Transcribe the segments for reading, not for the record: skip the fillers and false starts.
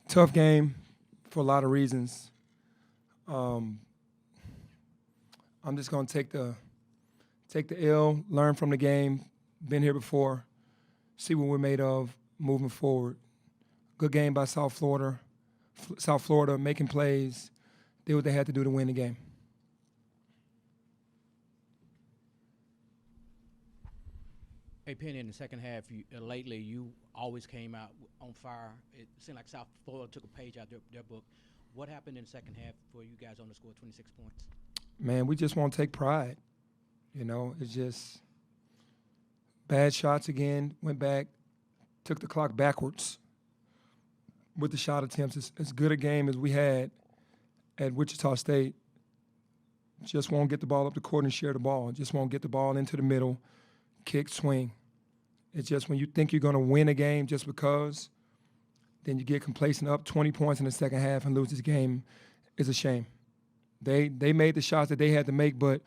Tough game for a lot of reasons. I'm just gonna take the L, learn from the game. Been here before, see what we're made of moving forward. Good game by South Florida, making plays, did what they had to do to win the game. Hey, Penny, in the second half, lately you always came out on fire. It seemed like South Florida took a page out of their book. What happened in the second half for you guys on the score 26 points? Man, we just want to take pride. You know, it's just bad shots again, went back, took the clock backwards with the shot attempts. As good a game as we had at Wichita State, just won't get the ball up the court and share the ball. Just won't get the ball into the middle, kick, swing. It's just when you think you're going to win a game just because, then you get complacent up 20 points in the second half and lose this game is a shame. They made the shots that they had to make, but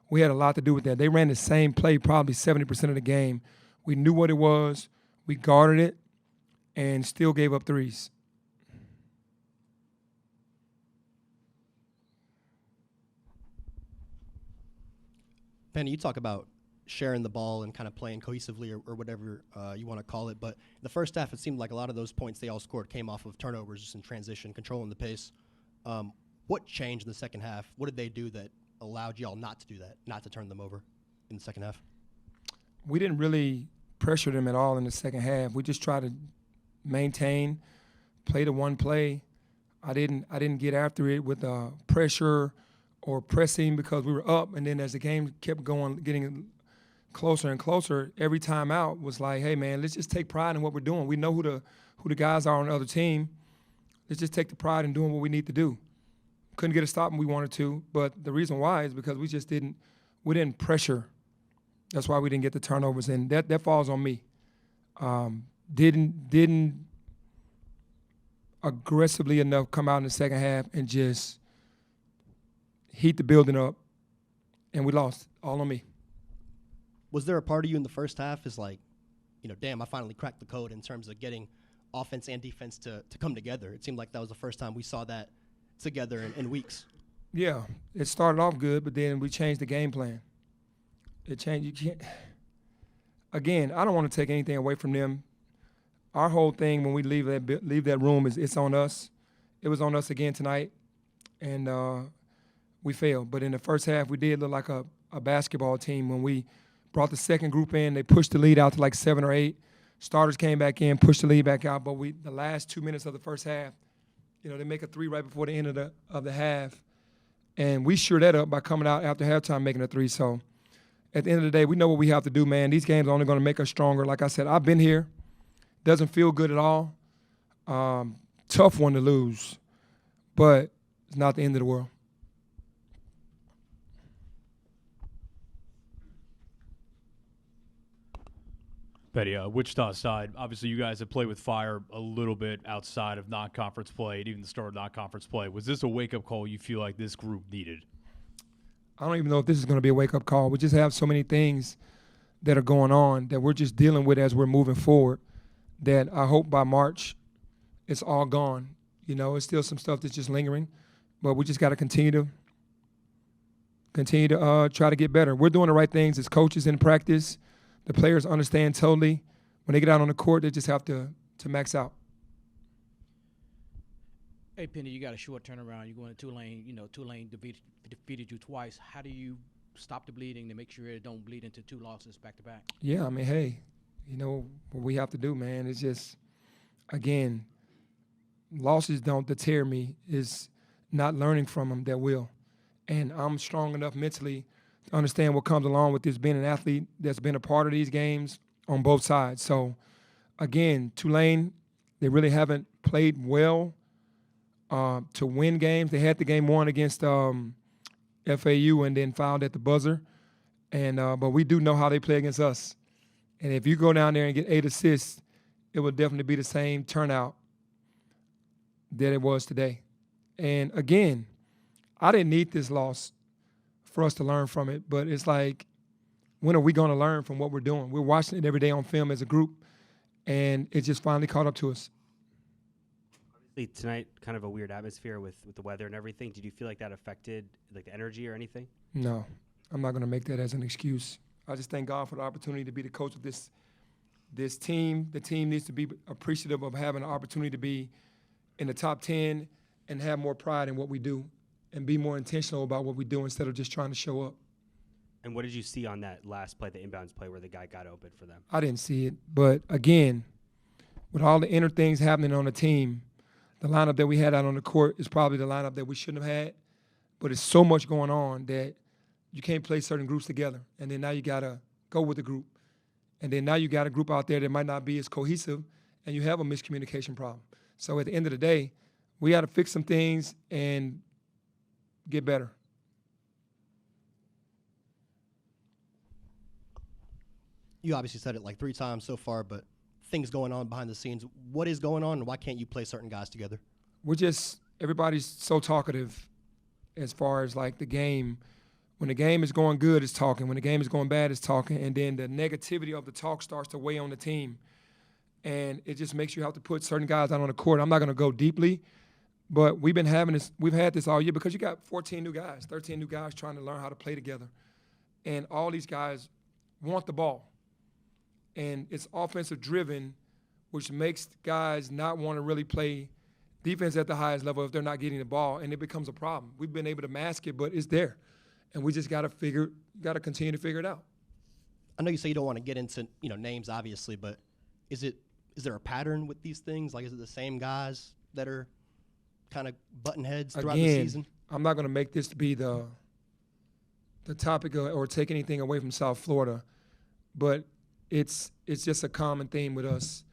we had a lot to do with that. They ran the same play probably 70% of the game. We knew what it was. We guarded it and still gave up threes. Penny, you talk about sharing the ball and kind of playing cohesively or whatever you want to call it. But in the first half, it seemed like a lot of those points they all scored came off of turnovers just in transition, controlling the pace. What changed in the second half? What did they do that allowed y'all not to do that, not to turn them over in the second half? We didn't really pressure them at all in the second half. We just tried to maintain, play the one play. I didn't get after it with pressure or pressing because we were up. And then as the game kept going, getting closer and closer, every time out was like, hey, man, let's just take pride in what we're doing. We know who the guys are on the other team. Let's just take the pride in doing what we need to do. Couldn't get a stop when we wanted to, but the reason why is because we didn't pressure. That's why we didn't get the turnovers, and that falls on me. Didn't aggressively enough come out in the second half and just heat the building up, and we lost. All on me. Was there a part of you in the first half is like, damn, I finally cracked the code in terms of getting offense and defense to come together? It seemed like that was the first time we saw that together in weeks. Yeah, it started off good, but then we changed the game plan. It changed. You can't. Again, I don't want to take anything away from them. Our whole thing when we leave that room is it's on us. It was on us again tonight, and we failed. But in the first half, we did look like a basketball team. When we brought the second group in, they pushed the lead out to like 7 or 8. Starters came back in, pushed the lead back out. But the last 2 minutes of the first half, they make a 3 right before the end of the half, and we sure that up by coming out after halftime making a 3. So at the end of the day, we know what we have to do, man. These games are only going to make us stronger. Like I said, I've been here. Doesn't feel good at all. Tough one to lose, but it's not the end of the world. Petty, Wichita side, obviously you guys have played with fire a little bit outside of non-conference play and even the start of non-conference play. Was this a wake-up call you feel like this group needed? I don't even know if this is going to be a wake-up call. We just have so many things that are going on that we're just dealing with as we're moving forward that I hope by March it's all gone. It's still some stuff that's just lingering, but we just got to continue to try to get better. We're doing the right things as coaches in practice. The players understand totally. When they get out on the court, they just have to max out. Hey, Penny, you got a short turnaround. You're going to Tulane. Tulane defeated you twice. How do you stop the bleeding to make sure it don't bleed into 2 losses back-to-back? Yeah, hey, what we have to do, man, is just, again, losses don't deter me. It's not learning from them that will. And I'm strong enough mentally to understand what comes along with this being an athlete that's been a part of these games on both sides. So, again, Tulane, they really haven't played well to win games. They had the game won against FAU and then fouled at the buzzer. And but we do know how they play against us. And if you go down there and get 8 assists, it will definitely be the same turnout that it was today. And, again, I didn't need this loss. for us to learn from it. But it's like, when are we going to learn from what we're doing? We're watching it every day on film as a group, and it just finally caught up to us. Tonight, kind of a weird atmosphere with the weather and everything. Did you feel like that affected like the energy or anything? No, I'm not going to make that as an excuse. I just thank God for the opportunity to be the coach of this team. The team needs to be appreciative of having the opportunity to be in the top 10 and have more pride in what we do and be more intentional about what we do instead of just trying to show up. And what did you see on that last play, the inbounds play, where the guy got open for them? I didn't see it, but again, with all the inner things happening on the team, the lineup that we had out on the court is probably the lineup that we shouldn't have had, but it's so much going on that you can't play certain groups together, and then now you got to go with the group. And then now you got a group out there that might not be as cohesive, and you have a miscommunication problem. So at the end of the day, we got to fix some things and get better. You obviously said it like 3 times so far, but things going on behind the scenes. What is going on, and why can't you play certain guys together? Everybody's so talkative as far as like the game. When the game is going good, it's talking. When the game is going bad, it's talking. And then the negativity of the talk starts to weigh on the team. And it just makes you have to put certain guys out on the court. I'm not going to go deeply, but we've had this all year because you got 14 new guys, 13 new guys trying to learn how to play together. And all these guys want the ball. And it's offensive driven, which makes guys not want to really play defense at the highest level if they're not getting the ball, and it becomes a problem. We've been able to mask it, but it's there. And we just got to continue to figure it out. I know you say you don't want to get into names, obviously, but is there a pattern with these things? Like, is it the same guys that are kind of button heads throughout the season? I'm not going to make this be the topic or take anything away from South Florida, but it's just a common theme with us.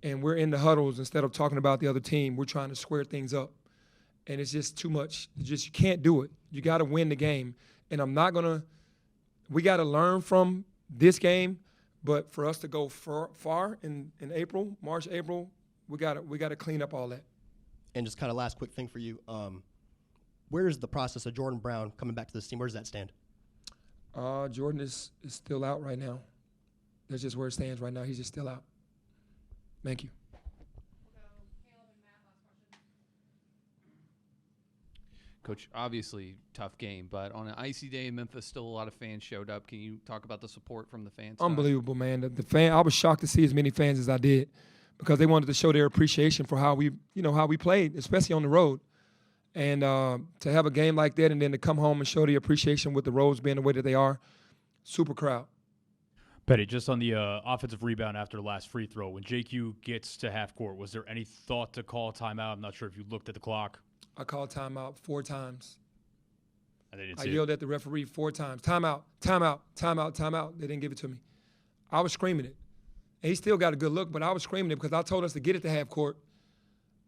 And we're in the huddles instead of talking about the other team. We're trying to square things up. And it's just too much. You can't do it. You got to win the game. And we got to learn from this game, but for us to go far in March, April, we got to clean up all that. And just kind of last quick thing for you, where's the process of Jordan Brown coming back to this team? Where does that stand? Jordan is still out right now. That's just where it stands right now. He's just still out. Thank you. Coach, obviously tough game, but on an icy day in Memphis, still a lot of fans showed up. Can you talk about the support from the fans? Unbelievable, man. I was shocked to see as many fans as I did because they wanted to show their appreciation for how we played, especially on the road. And to have a game like that and then to come home and show the appreciation with the roads being the way that they are, super crowd. Petty, just on the offensive rebound after the last free throw, when JQ gets to half court, was there any thought to call a timeout? I'm not sure if you looked at the clock. I called timeout 4 times. And they didn't I see yelled at the referee 4 times. Timeout, timeout, timeout, timeout. They didn't give it to me. I was screaming it. And he still got a good look, but I was screaming it because I told us to get it to half court.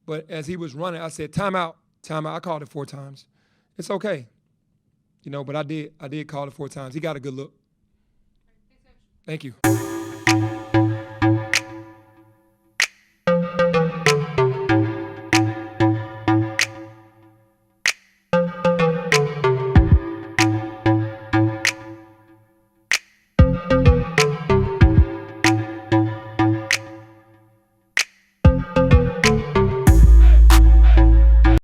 But as he was running, I said, timeout, timeout. I called it 4 times. It's okay. But I did call it 4 times. He got a good look. Thank you.